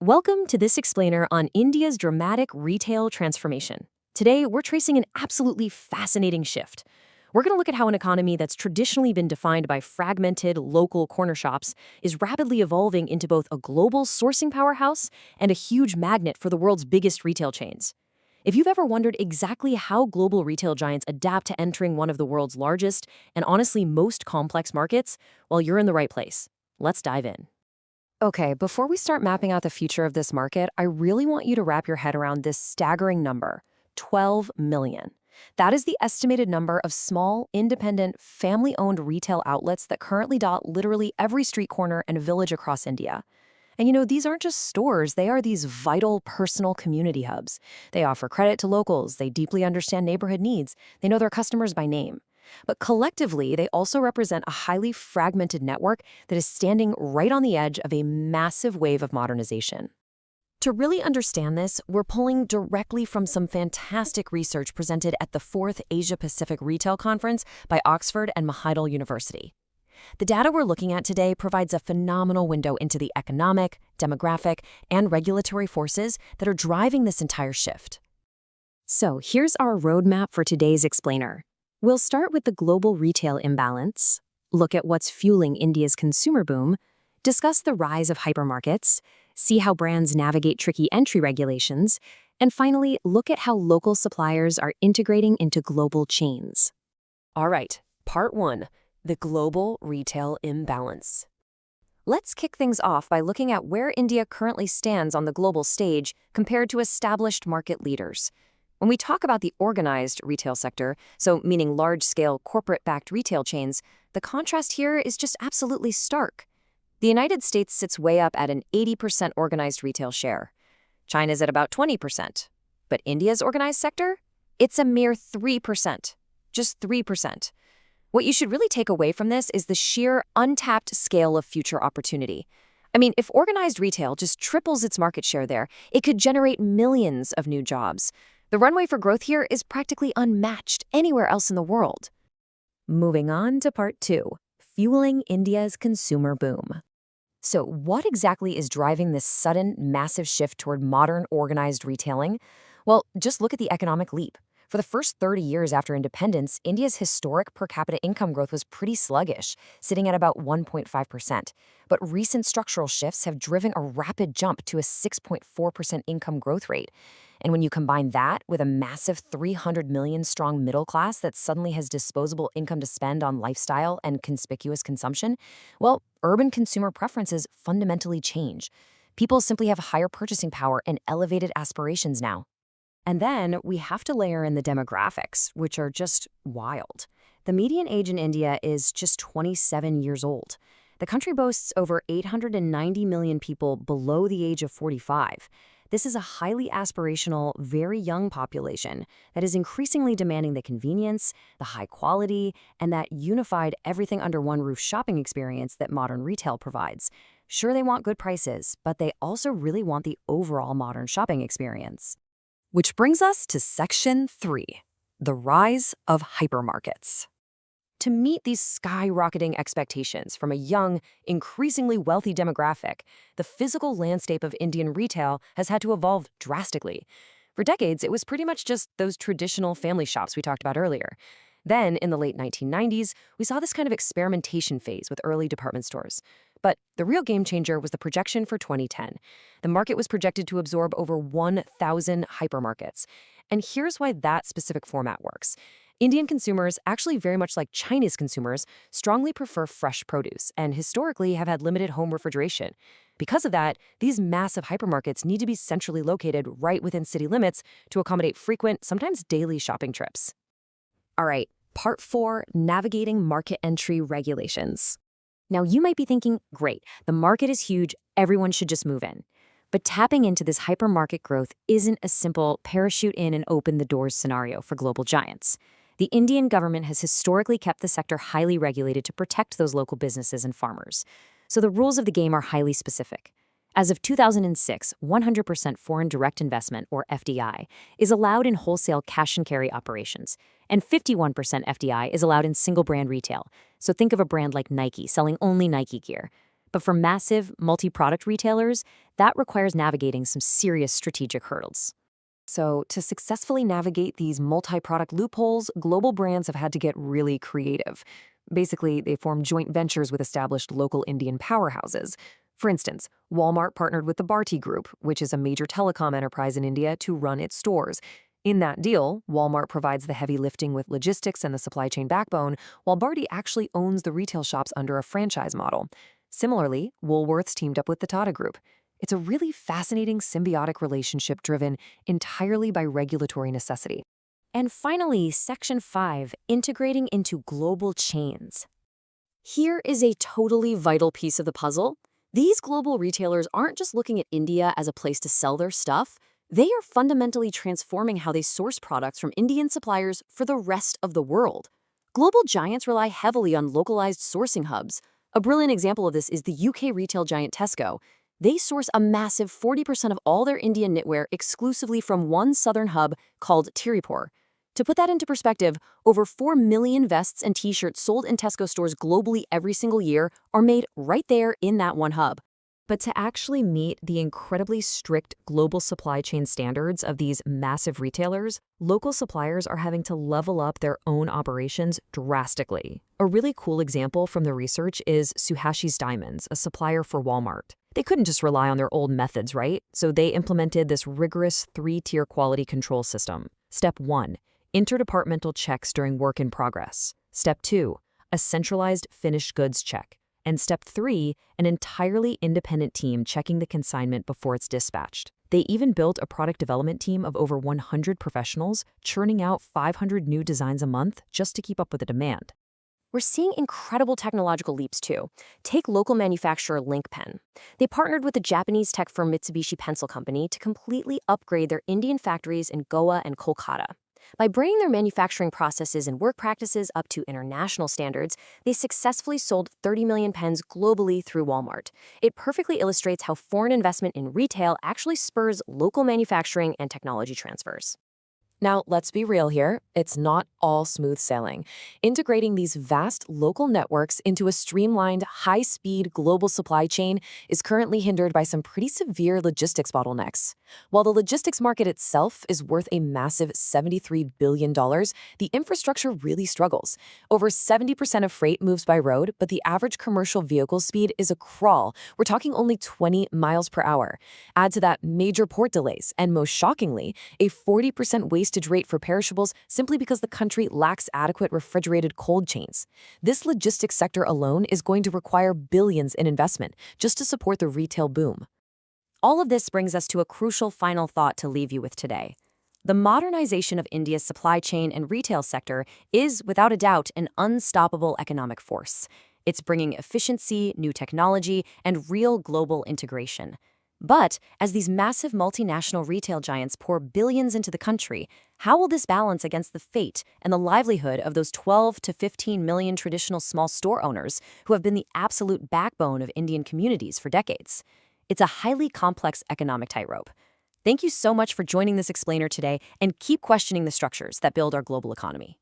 Welcome to this explainer on India's dramatic retail transformation. Today, we're tracing an absolutely fascinating shift. We're going to look at how an economy that's traditionally been defined by fragmented local corner shops is rapidly evolving into both a global sourcing powerhouse and a huge magnet for the world's biggest retail chains. If you've ever wondered exactly how global retail giants adapt to entering one of the world's largest and honestly most complex markets, well, you're in the right place. Let's dive in. Okay, before we start mapping out the future of this market, I really want you to wrap your head around this staggering number, 12 million. That is the estimated number of small, independent, family-owned retail outlets that currently dot literally every street corner and village across India. And these aren't just stores, they are these vital personal community hubs. They offer credit to locals, they deeply understand neighborhood needs, they know their customers by name. But collectively, they also represent a highly fragmented network that is standing right on the edge of a massive wave of modernization. To really understand this, we're pulling directly from some fantastic research presented at the 4th Asia-Pacific Retail Conference by Oxford and Mahidol University. The data we're looking at today provides a phenomenal window into the economic, demographic, and regulatory forces that are driving this entire shift. So here's our roadmap for today's explainer. We'll start with the global retail imbalance, look at what's fueling India's consumer boom, discuss the rise of hypermarkets, see how brands navigate tricky entry regulations, and finally, look at how local suppliers are integrating into global chains. All right, part 1, the global retail imbalance. Let's kick things off by looking at where India currently stands on the global stage compared to established market leaders. When we talk about the organized retail sector, so meaning large-scale corporate-backed retail chains, the contrast here is just absolutely stark. The United States sits way up at an 80% organized retail share. China's at about 20%. But India's organized sector? It's a mere 3%. Just 3%. What you should really take away from this is the sheer untapped scale of future opportunity. I mean, if organized retail just triples its market share there, it could generate millions of new jobs. The runway for growth here is practically unmatched anywhere else in the world. Moving on to part 2, fueling India's consumer boom. So what exactly is driving this sudden, massive shift toward modern, organized retailing? Well, just look at the economic leap. For the first 30 years after independence, India's historic per capita income growth was pretty sluggish, sitting at about 1.5%. But recent structural shifts have driven a rapid jump to a 6.4% income growth rate. And when you combine that with a massive 300 million strong middle class that suddenly has disposable income to spend on lifestyle and conspicuous consumption, well, urban consumer preferences fundamentally change. People simply have higher purchasing power and elevated aspirations now. And then we have to layer in the demographics, which are just wild. The median age in India is just 27 years old. The country boasts over 890 million people below the age of 45. This is a highly aspirational, very young population that is increasingly demanding the convenience, the high quality, and that unified everything-under-one-roof shopping experience that modern retail provides. Sure, they want good prices, but they also really want the overall modern shopping experience. Which brings us to Section 3, the rise of hypermarkets. To meet these skyrocketing expectations from a young, increasingly wealthy demographic, the physical landscape of Indian retail has had to evolve drastically. For decades, it was pretty much just those traditional family shops we talked about earlier. Then, in the late 1990s, we saw this kind of experimentation phase with early department stores. But the real game changer was the projection for 2010. The market was projected to absorb over 1,000 hypermarkets. And here's why that specific format works. Indian consumers, actually very much like Chinese consumers, strongly prefer fresh produce and historically have had limited home refrigeration. Because of that, these massive hypermarkets need to be centrally located right within city limits to accommodate frequent, sometimes daily shopping trips. All right, part 4, navigating market entry regulations. Now, you might be thinking, great, the market is huge, everyone should just move in. But tapping into this hypermarket growth isn't a simple parachute in and open the doors scenario for global giants. The Indian government has historically kept the sector highly regulated to protect those local businesses and farmers. So the rules of the game are highly specific. As of 2006, 100% foreign direct investment, or FDI, is allowed in wholesale cash and carry operations, and 51% FDI is allowed in single brand retail. So think of a brand like Nike selling only Nike gear. But for massive, multi-product retailers, that requires navigating some serious strategic hurdles. So, to successfully navigate these multi-product loopholes, global brands have had to get really creative. Basically, they formed joint ventures with established local Indian powerhouses. For instance, Walmart partnered with the Bharti Group, which is a major telecom enterprise in India, to run its stores. In that deal, Walmart provides the heavy lifting with logistics and the supply chain backbone, while Bharti actually owns the retail shops under a franchise model. Similarly, Woolworths teamed up with the Tata Group. It's a really fascinating symbiotic relationship driven entirely by regulatory necessity. And finally, Section 5, integrating into global chains. Here is a totally vital piece of the puzzle. These global retailers aren't just looking at India as a place to sell their stuff. They are fundamentally transforming how they source products from Indian suppliers for the rest of the world. Global giants rely heavily on localized sourcing hubs. A brilliant example of this is the UK retail giant Tesco. They source a massive 40% of all their Indian knitwear exclusively from one southern hub called Tirupur. To put that into perspective, over 4 million vests and t-shirts sold in Tesco stores globally every single year are made right there in that one hub. But to actually meet the incredibly strict global supply chain standards of these massive retailers, local suppliers are having to level up their own operations drastically. A really cool example from the research is Suhashi's Diamonds, a supplier for Walmart. They couldn't just rely on their old methods, right? So they implemented this rigorous 3-tier quality control system. Step 1, interdepartmental checks during work in progress. Step 2, a centralized finished goods check. And Step 3, an entirely independent team checking the consignment before it's dispatched. They even built a product development team of over 100 professionals, churning out 500 new designs a month just to keep up with the demand. We're seeing incredible technological leaps too. Take local manufacturer LinkPen. They partnered with the Japanese tech firm Mitsubishi Pencil Company to completely upgrade their Indian factories in Goa and Kolkata. By bringing their manufacturing processes and work practices up to international standards, they successfully sold 30 million pens globally through Walmart. It perfectly illustrates how foreign investment in retail actually spurs local manufacturing and technology transfers. Now, let's be real here. It's not all smooth sailing. Integrating these vast local networks into a streamlined, high-speed global supply chain is currently hindered by some pretty severe logistics bottlenecks. While the logistics market itself is worth a massive $73 billion, the infrastructure really struggles. Over 70% of freight moves by road, but the average commercial vehicle speed is a crawl. We're talking only 20 miles per hour. Add to that major port delays, and most shockingly, a 40% wastage rate for perishables simply because the country lacks adequate refrigerated cold chains. This logistics sector alone is going to require billions in investment just to support the retail boom. All of this brings us to a crucial final thought to leave you with today. The modernization of India's supply chain and retail sector is, without a doubt, an unstoppable economic force. It's bringing efficiency, new technology, and real global integration. But as these massive multinational retail giants pour billions into the country, how will this balance against the fate and the livelihood of those 12 to 15 million traditional small store owners who have been the absolute backbone of Indian communities for decades? It's a highly complex economic tightrope. Thank you so much for joining this explainer today, and keep questioning the structures that build our global economy.